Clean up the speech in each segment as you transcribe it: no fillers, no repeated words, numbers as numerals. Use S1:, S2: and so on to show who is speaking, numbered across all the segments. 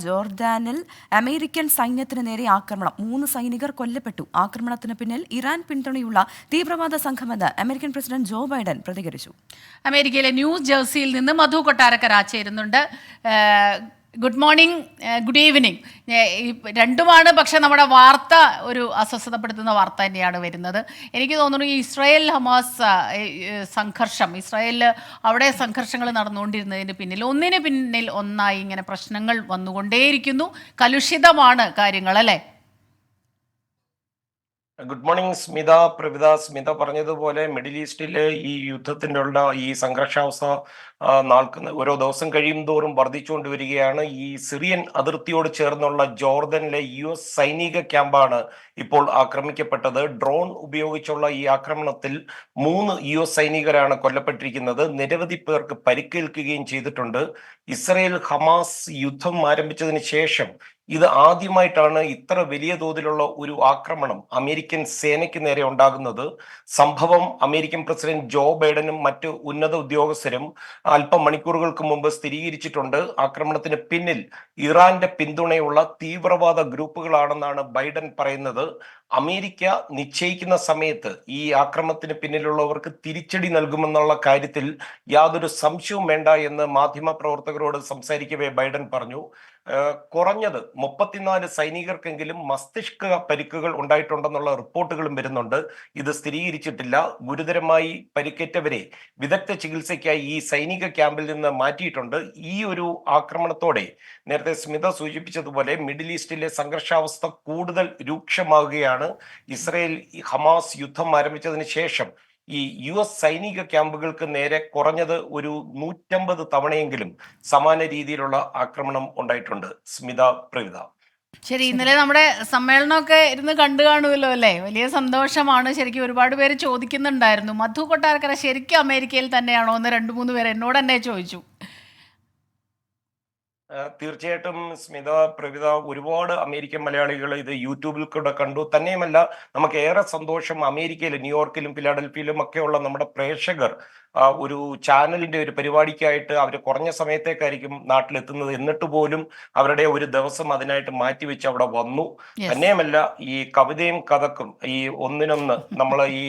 S1: ജോർദാനിൽ American സൈന്യത്തിന് നേരെ ആക്രമണം. 3 സൈനികർ കൊല്ലപ്പെട്ടു. ആക്രമണത്തിന് പിന്നിൽ ഇറാൻ പിന്തുണയുള്ള തീവ്രവാദ സംഘമെന്ന് അമേരിക്കൻ പ്രസിഡന്റ് ജോ ബൈഡൻ പ്രതികരിച്ചു.
S2: അമേരിക്കയിലെ ന്യൂ ജേഴ്സിയിൽ നിന്ന് മധു കൊട്ടാരക്കര ചേരുന്നുണ്ട്. Good morning, good evening. രണ്ടുമാണ്, പക്ഷെ നമ്മുടെ വാർത്ത ഒരു അസ്വസ്ഥതപ്പെടുത്തുന്ന വാർത്ത തന്നെയാണ് വരുന്നത്. എനിക്ക് തോന്നുന്നു ഈ ഇസ്രായേൽ ഹമാസ് സംഘർഷം, ഇസ്രായേലിൽ അവിടെ സംഘർഷങ്ങൾ നടന്നുകൊണ്ടിരുന്നതിന് പിന്നിൽ ഒന്നിന് പിന്നിൽ ഒന്നായി ഇങ്ങനെ പ്രശ്നങ്ങൾ വന്നുകൊണ്ടേയിരിക്കുന്നു. കലുഷിതമാണ് കാര്യങ്ങൾ, അല്ലേ?
S3: Good morning Smitha, Pravitha. സ്മിത പറഞ്ഞതുപോലെ മിഡിൽ ഈസ്റ്റിലെ ഈ യുദ്ധത്തിനുള്ള ഈ സംഘർഷാവസ്ഥ ഓരോ ദിവസം കഴിയും തോറും വർദ്ധിച്ചുകൊണ്ട് വരികയാണ്. ഈ സിറിയൻ അതിർത്തിയോട് ചേർന്നുള്ള ജോർദനിലെ US സൈനിക ക്യാമ്പാണ് ഇപ്പോൾ ആക്രമിക്കപ്പെട്ടത്. ഡ്രോൺ ഉപയോഗിച്ചുള്ള ഈ ആക്രമണത്തിൽ 3 US സൈനികരാണ് കൊല്ലപ്പെട്ടിരിക്കുന്നത്. നിരവധി പേർക്ക് പരിക്കേൽക്കുകയും ചെയ്തിട്ടുണ്ട്. ഇസ്രയേൽ ഹമാസ് യുദ്ധം ആരംഭിച്ചതിന് ശേഷം ഇത് ആദ്യമായിട്ടാണ് ഇത്ര വലിയ തോതിലുള്ള ഒരു ആക്രമണം അമേരിക്കൻ സേനയ്ക്ക് നേരെ ഉണ്ടാകുന്നത്. സംഭവം അമേരിക്കൻ പ്രസിഡന്റ് ജോ ബൈഡനും മറ്റ് ഉന്നത ഉദ്യോഗസ്ഥരും അല്പം മണിക്കൂറുകൾക്ക് മുമ്പ് സ്ഥിരീകരിച്ചിട്ടുണ്ട്. ആക്രമണത്തിന് പിന്നിൽ ഇറാന്റെ പിന്തുണയുള്ള തീവ്രവാദ ഗ്രൂപ്പുകളാണെന്നാണ് ബൈഡൻ പറയുന്നത്. അമേരിക്ക നിശ്ചയിക്കുന്ന സമയത്ത് ഈ ആക്രമണത്തിന് പിന്നിലുള്ളവർക്ക് തിരിച്ചടി നൽകുമെന്നുള്ള കാര്യത്തിൽ യാതൊരു സംശയവും വേണ്ട എന്ന് മാധ്യമ പ്രവർത്തകരോട് സംസാരിക്കവേ ബൈഡൻ പറഞ്ഞു. കുറഞ്ഞത് 34 സൈനികർക്കെങ്കിലും മസ്തിഷ്ക പരിക്കുകൾ ഉണ്ടായിട്ടുണ്ടെന്നുള്ള റിപ്പോർട്ടുകളും വരുന്നുണ്ട്. ഇത് സ്ഥിരീകരിച്ചിട്ടില്ല. ഗുരുതരമായി പരിക്കേറ്റവരെ വിദഗ്ധ ചികിത്സയ്ക്കായി ഈ സൈനിക ക്യാമ്പിൽ നിന്ന് മാറ്റിയിട്ടുണ്ട്. ഈ ഒരു ആക്രമണത്തോടെ നേരത്തെ സ്മിത സൂചിപ്പിച്ചതുപോലെ മിഡിൽ ഈസ്റ്റിലെ സംഘർഷാവസ്ഥ കൂടുതൽ രൂക്ഷമാവുകയാണ്. ഇസ്രയേൽ ഹമാസ് യുദ്ധം ആരംഭിച്ചതിന് ശേഷം ഈ US സൈനിക ക്യാമ്പുകൾക്ക് നേരെ കുറഞ്ഞത് ഒരു 150 തവണയെങ്കിലും സമാന രീതിയിലുള്ള ആക്രമണം ഉണ്ടായിട്ടുണ്ട്. സ്മിത, പ്രവിത.
S2: ശരി, ഇന്നലെ നമ്മുടെ സമ്മേളനമൊക്കെ ഇരുന്ന് കണ്ടു കാണുമല്ലോ, അല്ലേ? വലിയ സന്തോഷമാണ്. ശരിക്കും ഒരുപാട് പേര് ചോദിക്കുന്നുണ്ടായിരുന്നു, മധു കൊട്ടാരക്കര ശരിക്കും അമേരിക്കയിൽ തന്നെയാണോ എന്ന് 2-3 പേര് എന്നോട് തന്നെ ചോദിച്ചു.
S3: തീർച്ചയായിട്ടും സ്മിത, പ്രവിത, ഒരുപാട് അമേരിക്കൻ മലയാളികൾ ഇത് യൂട്യൂബിൽ കൂടെ കണ്ടു. തന്നെയുമല്ല, നമുക്ക് ഏറെ സന്തോഷം അമേരിക്കയിലും ന്യൂയോർക്കിലും ഫിലാഡൽഫിയയിലും ഒക്കെയുള്ള നമ്മുടെ പ്രേക്ഷകർ ഒരു ചാനലിന്റെ ഒരു പരിപാടിക്കായിട്ട് അവർ കുറഞ്ഞ സമയത്തേക്കായിരിക്കും നാട്ടിലെത്തുന്നത്. എന്നിട്ട് പോലും അവരുടെ ഒരു ദിവസം അതിനായിട്ട് മാറ്റിവെച്ച് അവിടെ വന്നു. തന്നെയുമല്ല, ഈ കവിതയും കഥക്കും ഈ ഒന്നിനൊന്ന് നമ്മൾ ഈ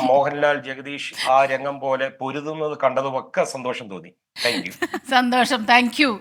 S3: മോഹൻലാൽ, ജഗദീഷ് ആ രംഗം പോലെ പൊരുതുന്നത് കണ്ടതും ഒക്കെ സന്തോഷം തോന്നി. Thank you.
S2: സന്തോഷം, താങ്ക് യു.